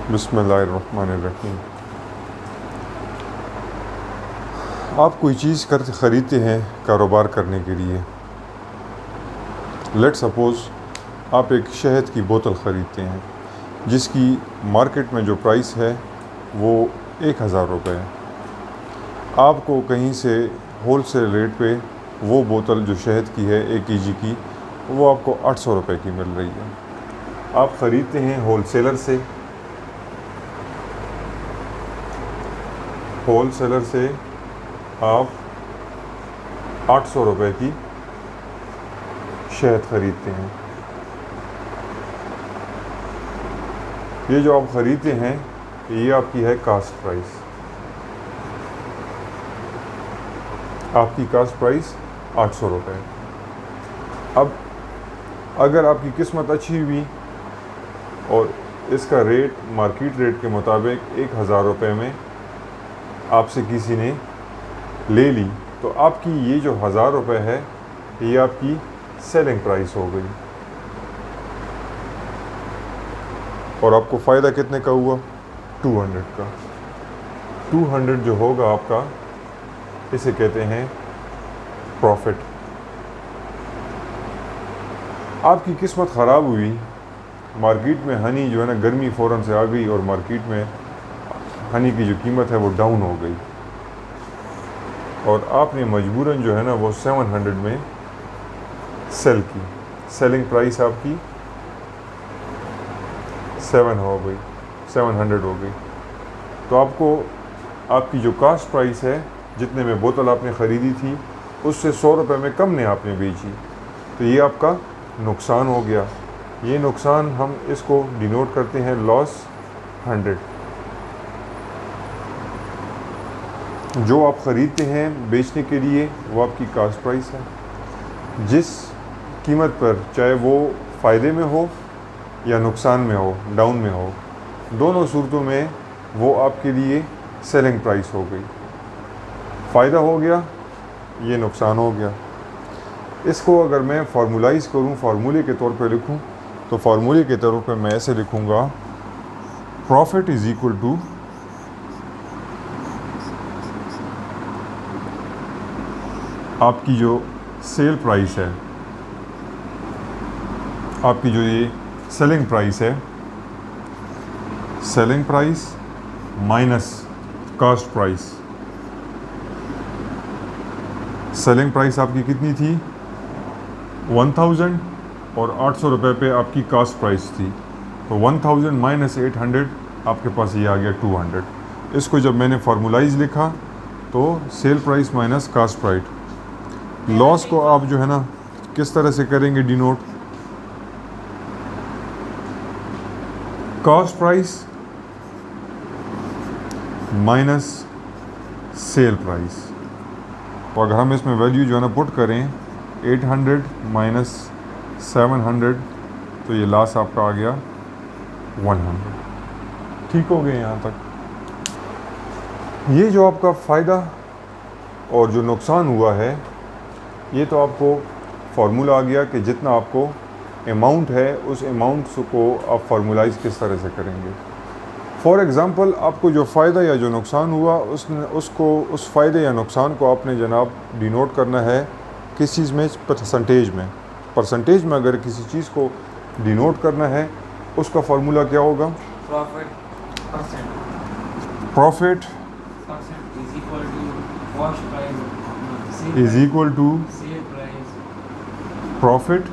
बिस्मिल्लाहिर्रहमानिर्रहीम। आप कोई चीज़ ख़रीदते हैं कारोबार करने के लिए। लेट सपोज़ आप एक शहद की बोतल ख़रीदते हैं जिसकी मार्केट में जो प्राइस है वो 1000 रुपये है। आपको कहीं से होलसेल रेट पे वो बोतल जो शहद की है 1 kg की, वो आपको 800 रुपये की मिल रही है। आप ख़रीदते हैं होलसेलर से आप 800 रुपये की शहद ख़रीदते हैं। ये जो आप ख़रीदते हैं ये आपकी है कास्ट प्राइस। आपकी कास्ट प्राइस 800 रुपये। अब अगर आपकी किस्मत अच्छी हुई और इसका रेट मार्केट रेट के मुताबिक 1000 रुपये में आपसे किसी ने ले ली, तो आपकी ये जो 1000 रुपये है ये आपकी सेलिंग प्राइस हो गई। और आपको फ़ायदा कितने का हुआ? 200 का। 200 जो होगा आपका, इसे कहते हैं प्रॉफिट। आपकी किस्मत ख़राब हुई, मार्केट में हनी जो है ना, गर्मी फ़ौरन से आ गई और मार्केट में हनी की जो कीमत है वो डाउन हो गई और आपने मजबूरन जो है ना वो 700 में सेल की। सेलिंग प्राइस आपकी 700 हो गई। तो आपको आपकी जो कास्ट प्राइस है, जितने में बोतल आपने ख़रीदी थी, उससे 100 रुपये में कम ने आपने बेची, तो ये आपका नुकसान हो गया। ये नुकसान हम इसको डिनोट करते हैं लॉस 100। जो आप ख़रीदते हैं बेचने के लिए वो आपकी कास्ट प्राइस है। जिस कीमत पर, चाहे वो फ़ायदे में हो या नुकसान में हो, डाउन में हो, दोनों सूरतों में वो आपके लिए सेलिंग प्राइस हो गई। फ़ायदा हो गया, ये नुकसान हो गया। इसको अगर मैं फार्मूलाइज़ करूँ, फार्मूले के तौर पे लिखूँ, तो फार्मूले के तौर पे मैं ऐसे लिखूँगा, प्रॉफिट इज़ इक्वल टू आपकी जो सेल प्राइस है, आपकी जो ये सेलिंग प्राइस है, selling price minus cost price. Selling price आपकी कितनी थी? 1000 और 800 रुपये पे आपकी कास्ट प्राइस थी, तो 1000 माइनस 800 आपके पास ये आ गया 200। इसको जब मैंने फार्मूलाइज लिखा तो cell price minus cost price. Loss को आप जो है ना किस तरह से करेंगे denote? Cost price minus sell price. तो अगर हम इसमें वैल्यू जो है ना पुट करें, 800 माइनस 700, तो ये लॉस आपका आ गया 100। ठीक हो गए यहाँ तक? ये जो आपका फ़ायदा और जो नुकसान हुआ है, ये तो आपको फार्मूला आ गया कि जितना आपको अमाउंट है उस अमाउंट को आप फार्मूलाइज किस तरह से करेंगे। फॉर एग्ज़ाम्पल, आपको जो फ़ायदा या जो नुकसान हुआ, उस फ़ायदे या नुकसान को आपने जनाब डिनोट करना है किस चीज़ में? परसेंटेज में। परसेंटेज में अगर किसी चीज़ को डिनोट करना है, उसका फार्मूला क्या होगा? Profit is equal to profit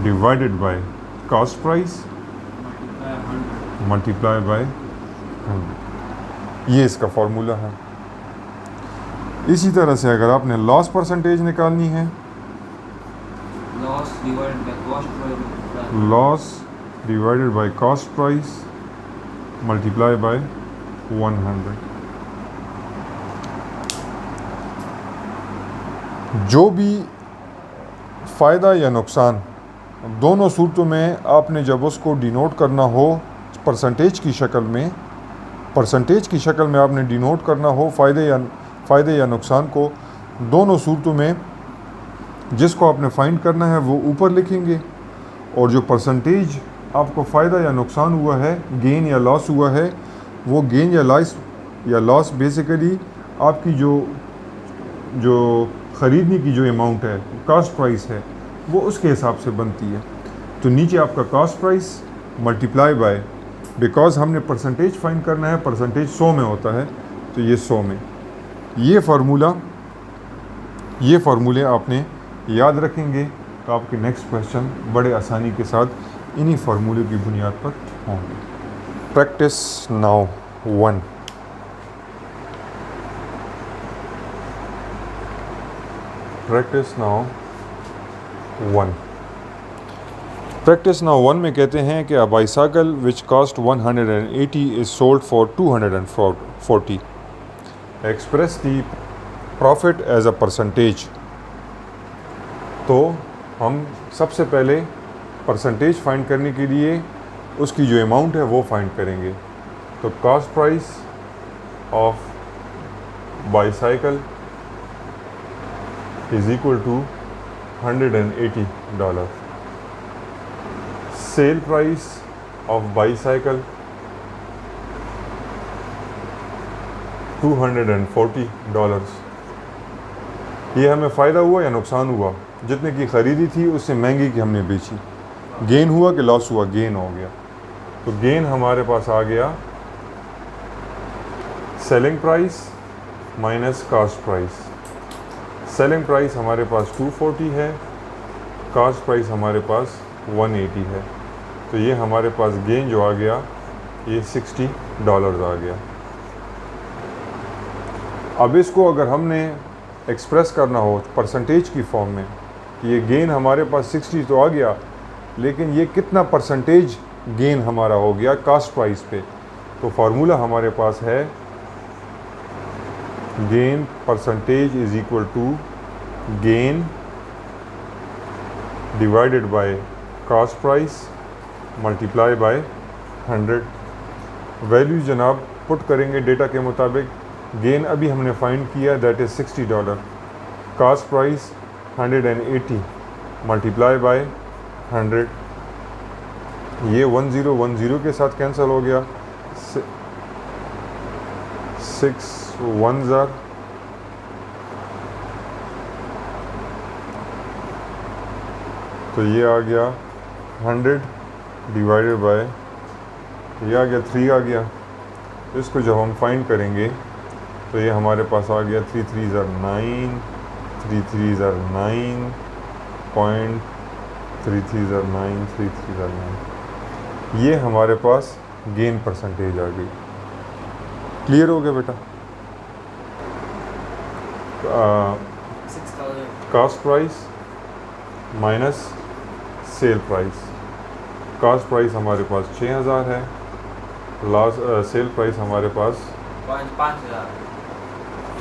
divided by cost price multiply by 100। ये इसका फॉर्मूला है। इसी तरह से अगर आपने लॉस परसेंटेज निकालनी है, loss divided by cost price multiply by 100। जो भी फ़ायदा या नुकसान, दोनों सूरतों में आपने जब उसको डिनोट करना हो परसेंटेज की शक्ल में, आपने डिनोट करना हो फ़ायदे या नुकसान को, दोनों सूरतों में जिसको आपने फाइंड करना है वो ऊपर लिखेंगे और जो परसेंटेज आपको फ़ायदा या नुकसान हुआ है, गेन या लॉस हुआ है, वो गेन या लॉस बेसिकली आपकी जो ख़रीदने की जो अमाउंट है, कास्ट प्राइस है, वो उसके हिसाब से बनती है। तो नीचे आपका cast price multiply bye, because हमने परसेंटेज फाइंड करना है, परसेंटेज 100 में होता है, तो ये 100 में। ये फार्मूले आपने याद रखेंगे तो आपके नेक्स्ट क्वेश्चन बड़े आसानी के साथ इन्हीं फार्मूले की बुनियाद पर होंगे। Practice now 1। प्रैक्टिस नाउ 1 में कहते हैं कि a bicycle which cost 180 is sold for 240। Express the profit as a percentage. तो हम सबसे पहले परसेंटेज फाइंड करने के लिए उसकी जो अमाउंट है वो फाइंड करेंगे। तो cost price of bicycle is equal to $180। Sale price of bicycle $240। ये हमें फ़ायदा हुआ या नुकसान हुआ? जितने की ख़रीदी थी उससे महंगी की हमने बेची। गेन हुआ कि लॉस हुआ? गेन हो गया। तो गेन हमारे पास आ गया selling price minus cost price. Selling price हमारे पास 240 है, कास्ट प्राइस हमारे पास 180 है। तो ये हमारे पास गेन जो आ गया ये $60 आ गया। अब इसको अगर हमने एक्सप्रेस करना हो परसेंटेज की फॉर्म में कि ये गेन हमारे पास 60 तो आ गया, लेकिन ये कितना परसेंटेज गेन हमारा हो गया कास्ट प्राइस पे, तो फार्मूला हमारे पास है gain percentage is equal to gain divided by cost price multiply by 100। Value जनाब पुट करेंगे डेटा के मुताबिक। गेन अभी हमने फाइंड किया that is $60, cost price 180 multiply by 100। ये 1010 के साथ कैंसिल हो गया, 6 1s are, तो ये आ गया 100 डिवाइडेड बाय, ये आ गया 3 आ गया। इसको जब हम फाइंड करेंगे तो ये हमारे पास आ गया 3 3s are 9, 3 3s are 9, 3 3s are 9, 3 3s are 9। ये हमारे पास गेन परसेंटेज आ गई। क्लियर हो गया बेटा? Cost price minus sell price. Cost price हमारे पास 6000 है, लास्ट सेल प्राइस हमारे पास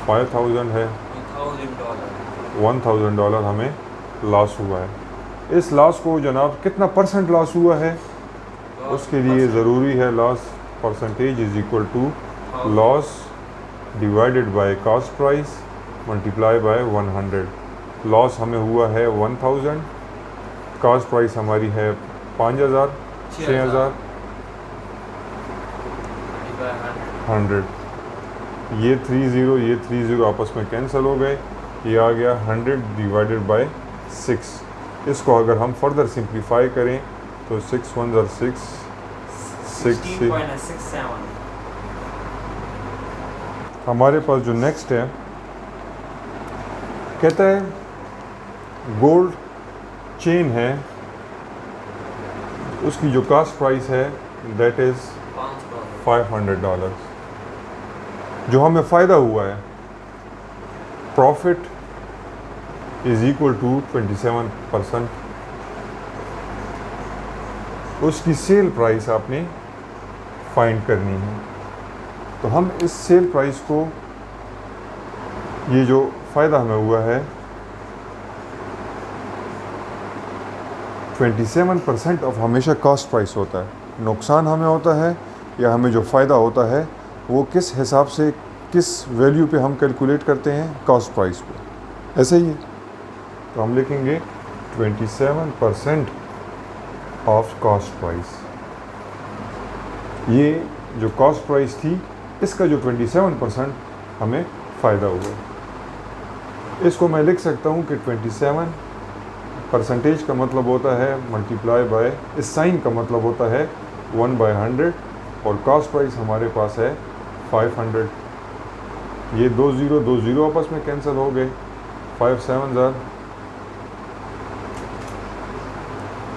5000 है। $1000 हमें लॉस हुआ है। इस लॉस को जनाब कितना परसेंट लॉस हुआ है उसके लिए ज़रूरी है loss percentage is equal to loss divided by cost price multiply by 100। Loss हमें हुआ है 1000, कास्ट प्राइस हमारी है 5000, 6000, 100। ये 30 आपस में कैंसिल हो गए। ये आ गया 100 डिवाइडेड बाय 6। इसको अगर हम फर्दर सिंप्लीफाई करें तो 6 1s are 6, 16.67। हमारे पास जो नेक्स्ट है कहता है गोल्ड चेन है, उसकी जो कास्ट प्राइस है दैट इज़ $500। जो हमें फ़ायदा हुआ है प्रॉफिट इज़ इक्वल टू 27%। उसकी सेल प्राइस आपने फाइंड करनी है। तो हम इस सेल प्राइस को, ये जो फ़ायदा हमें हुआ है 27% ऑफ हमेशा कॉस्ट प्राइस होता है। नुकसान हमें होता है या हमें जो फ़ायदा होता है वो किस हिसाब से, किस वैल्यू पे हम कैलकुलेट करते हैं? कॉस्ट प्राइस पे। ऐसे ही है। तो हम लिखेंगे 27% ऑफ कॉस्ट प्राइस। ये जो कॉस्ट प्राइस थी इसका जो 27% हमें फ़ायदा हुआ, इसको मैं लिख सकता हूँ कि 27% का मतलब होता है मल्टीप्लाई बाय, इस साइन का मतलब होता है 1/100 और कॉस्ट प्राइस हमारे पास है 500। ये 2 0 आपस में कैंसिल हो गए, 5 7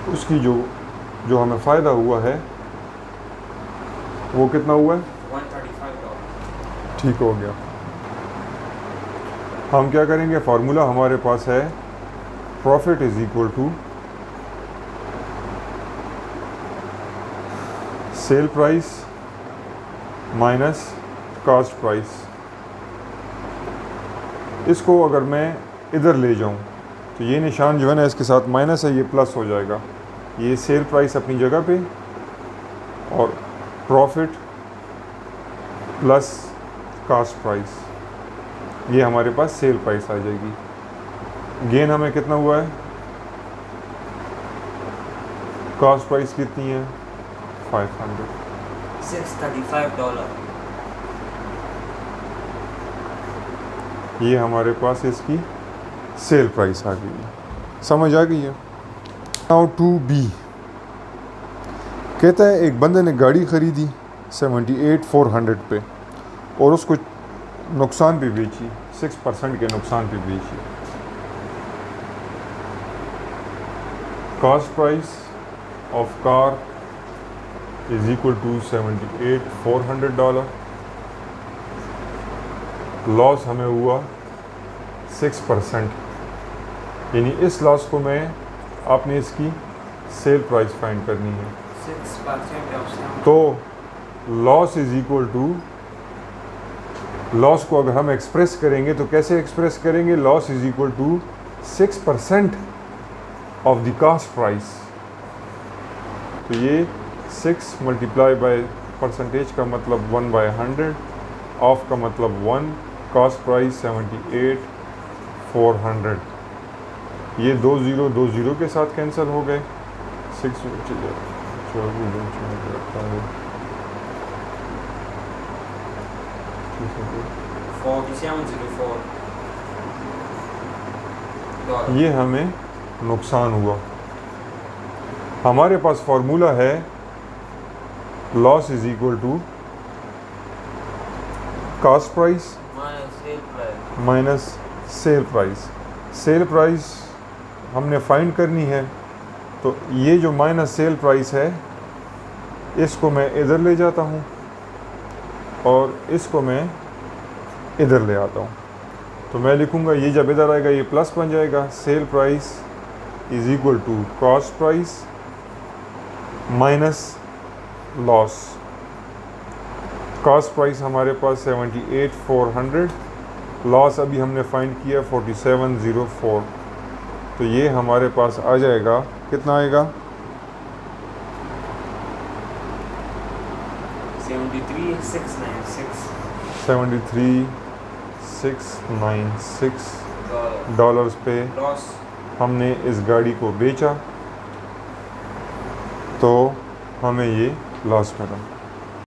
उसकी जो हमें फ़ायदा हुआ है वो कितना हुआ है? $135। ठीक हो गया। हम क्या करेंगे, फार्मूला हमारे पास है profit is equal to sell price minus cost price. इसको अगर मैं इधर ले जाऊं तो ये निशान जो है ना इसके साथ माइनस है, ये प्लस हो जाएगा। ये सेल प्राइस अपनी जगह पे और प्रॉफिट प्लस कॉस्ट प्राइस, ये हमारे पास सेल प्राइस आ जाएगी। गेन हमें कितना हुआ है? कॉस्ट प्राइस कितनी है? $635। ये हमारे पास इसकी सेल प्राइस आ गई है। समझ आ गई है? नाउ 2B कहता है एक बंदे ने गाड़ी ख़रीदी 78,400 पे और उसको नुकसान पे बेची, 6% के नुकसान पे बेची। Cost price of car is equal to $78,400। Loss हमें हुआ 6%, यानी इस लॉस को मैं आपने इसकी सेल प्राइस फाइंड करनी है। 6% तो loss is equal to, loss को अगर हम एक्सप्रेस करेंगे तो कैसे एक्सप्रेस करेंगे? Loss is equal to 6% of the cost price. तो ये 6 मल्टीप्लाई बाय परसेंटेज का मतलब 1/100, ऑफ का मतलब 1, कॉस्ट प्राइस 78,400। ये 2 0 के साथ कैंसिल हो गए। 6 $4704। ये हमें नुकसान हुआ। हमारे पास फार्मूला है loss is equal to cost price minus sell price. Sell price हमने फाइंड करनी है, तो ये जो माइनस सेल प्राइस है इसको मैं इधर ले जाता हूँ और इसको मैं इधर ले आता हूँ। तो मैं लिखूँगा, ये जब इधर आएगा ये प्लस बन जाएगा। Sell price is equal to cost price minus loss. Cost price हमारे पास 78,400, लॉस अभी हमने फाइंड किया 4704। तो ये हमारे पास आ जाएगा, कितना आएगा? 73,696 डॉलर्स पे हमने इस गाड़ी को बेचा, तो हमें ये लॉस मिला।